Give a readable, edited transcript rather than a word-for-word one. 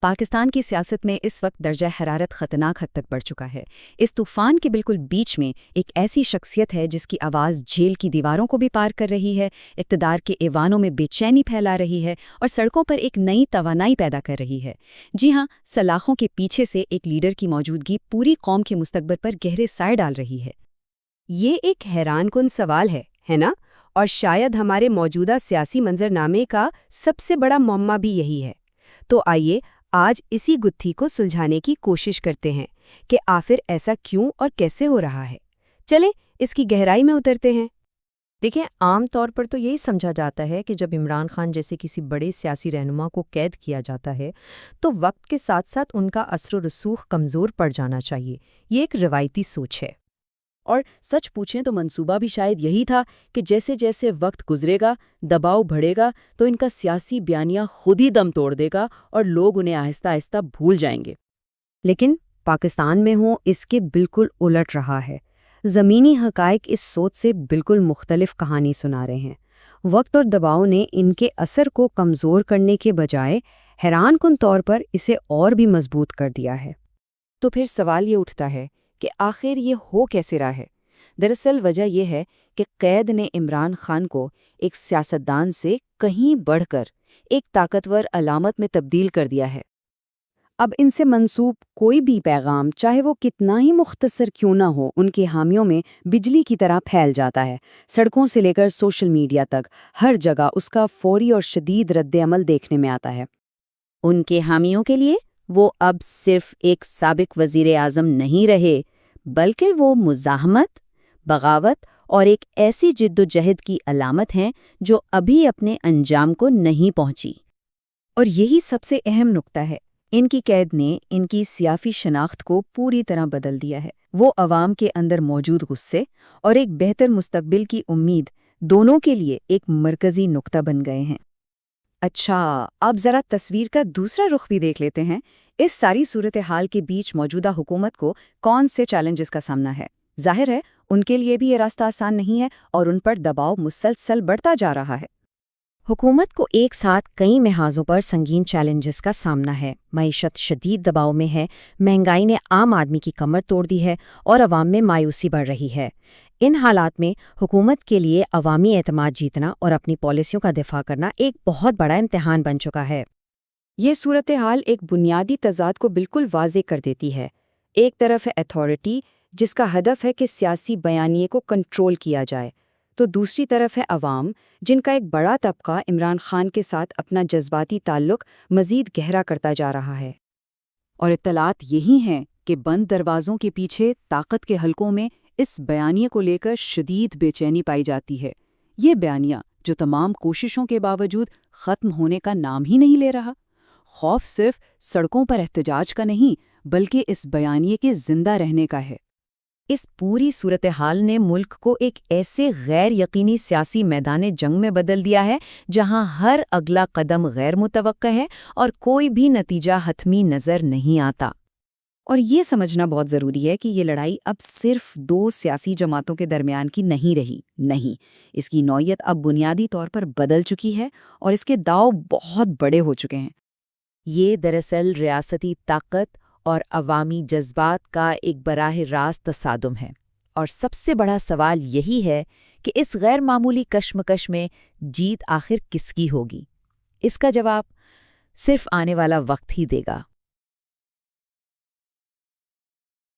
پاکستان کی سیاست میں اس وقت درجہ حرارت خطرناک حد تک بڑھ چکا ہے۔ اس طوفان کے بالکل بیچ میں ایک ایسی شخصیت ہے جس کی آواز جیل کی دیواروں کو بھی پار کر رہی ہے، اقتدار کے ایوانوں میں بے چینی پھیلا رہی ہے اور سڑکوں پر ایک نئی توانائی پیدا کر رہی ہے۔ جی ہاں، سلاخوں کے پیچھے سے ایک لیڈر کی موجودگی پوری قوم کے مستقبل پر گہرے سائے ڈال رہی ہے۔ یہ ایک حیران کن سوال ہے نا؟ اور شاید ہمارے موجودہ سیاسی منظرنامے کا سب سے بڑا معمہ بھی یہی ہے۔ تو آئیے آج اسی گتھی کو سلجھانے کی کوشش کرتے ہیں کہ آخر ایسا کیوں اور کیسے ہو رہا ہے۔ چلیں اس کی گہرائی میں اترتے ہیں۔ دیکھیں، عام طور پر تو یہی سمجھا جاتا ہے کہ جب عمران خان جیسے کسی بڑے سیاسی رہنما کو قید کیا جاتا ہے تو وقت کے ساتھ ساتھ ان کا اثر و رسوخ کمزور پڑ جانا چاہیے۔ یہ ایک روایتی سوچ ہے، اور سچ پوچھیں تو منصوبہ بھی شاید یہی تھا کہ جیسے جیسے وقت گزرے گا، دباؤ بڑھے گا تو ان کا سیاسی بیانیہ خود ہی دم توڑ دے گا اور لوگ انہیں آہستہ آہستہ بھول جائیں گے۔ لیکن پاکستان میں اس کے بالکل الٹ رہا ہے۔ زمینی حقائق اس سوچ سے بالکل مختلف کہانی سنا رہے ہیں۔ وقت اور دباؤ نے ان کے اثر کو کمزور کرنے کے بجائے حیران کن طور پر اسے اور بھی مضبوط کر دیا ہے۔ تو پھر سوال یہ اٹھتا ہے کہ آخر یہ ہو کیسے رہا ہے؟ دراصل وجہ یہ ہے کہ قید نے عمران خان کو ایک سیاستدان سے کہیں بڑھ کر ایک طاقتور علامت میں تبدیل کر دیا ہے۔ اب ان سے منسوب کوئی بھی پیغام، چاہے وہ کتنا ہی مختصر کیوں نہ ہو، ان کے حامیوں میں بجلی کی طرح پھیل جاتا ہے۔ سڑکوں سے لے کر سوشل میڈیا تک ہر جگہ اس کا فوری اور شدید رد عمل دیکھنے میں آتا ہے۔ ان کے حامیوں کے لیے وہ اب صرف ایک سابق وزیر اعظم نہیں رہے، بلکہ وہ مزاحمت، بغاوت اور ایک ایسی جد و جہد کی علامت ہیں جو ابھی اپنے انجام کو نہیں پہنچی۔ اور یہی سب سے اہم نکتہ ہے، ان کی قید نے ان کی سیاسی شناخت کو پوری طرح بدل دیا ہے۔ وہ عوام کے اندر موجود غصے اور ایک بہتر مستقبل کی امید دونوں کے لیے ایک مرکزی نکتہ بن گئے ہیں۔ اچھا، اب ذرا تصویر کا دوسرا رخ بھی دیکھ لیتے ہیں۔ اس ساری صورتحال کے بیچ موجودہ حکومت کو کون سے چیلنجز کا سامنا ہے؟ ظاہر ہے ان کے لیے بھی یہ راستہ آسان نہیں ہے اور ان پر دباؤ مسلسل بڑھتا جا رہا ہے۔ حکومت کو ایک ساتھ کئی محاذوں پر سنگین چیلنجز کا سامنا ہے۔ معیشت شدید دباؤ میں ہے، مہنگائی نے عام آدمی کی کمر توڑ دی ہے اور عوام میں مایوسی بڑھ رہی ہے۔ ان حالات میں حکومت کے لیے عوامی اعتماد جیتنا اور اپنی پالیسیوں کا دفاع کرنا ایک بہت بڑا امتحان بن چکا ہے۔ یہ صورتحال ایک بنیادی تضاد کو بالکل واضح کر دیتی ہے۔ ایک طرف ہے اتھارٹی، جس کا ہدف ہے کہ سیاسی بیانیے کو کنٹرول کیا جائے، تو دوسری طرف ہے عوام، جن کا ایک بڑا طبقہ عمران خان کے ساتھ اپنا جذباتی تعلق مزید گہرا کرتا جا رہا ہے۔ اور اطلاعات یہی ہیں کہ بند دروازوں کے پیچھے طاقت کے حلقوں میں اس بیانیے کو لے کر شدید بے چینی پائی جاتی ہے۔ یہ بیانیہ جو تمام کوششوں کے باوجود ختم ہونے کا نام ہی نہیں لے رہا۔ خوف صرف سڑکوں پر احتجاج کا نہیں، بلکہ اس بیانیے کے زندہ رہنے کا ہے۔ اس پوری صورتحال نے ملک کو ایک ایسے غیر یقینی سیاسی میدان جنگ میں بدل دیا ہے جہاں ہر اگلا قدم غیر متوقع ہے اور کوئی بھی نتیجہ حتمی نظر نہیں آتا۔ اور یہ سمجھنا بہت ضروری ہے کہ یہ لڑائی اب صرف دو سیاسی جماعتوں کے درمیان کی نہیں رہی، نہیں، اس کی نوعیت اب بنیادی طور پر بدل چکی ہے اور اس کے داؤ بہت بڑے ہو چکے ہیں۔ یہ دراصل ریاستی طاقت اور عوامی جذبات کا ایک براہ راست تصادم ہے، اور سب سے بڑا سوال یہی ہے کہ اس غیر معمولی کشمکش میں جیت آخر کس کی ہوگی؟ اس کا جواب صرف آنے والا وقت ہی دے گا۔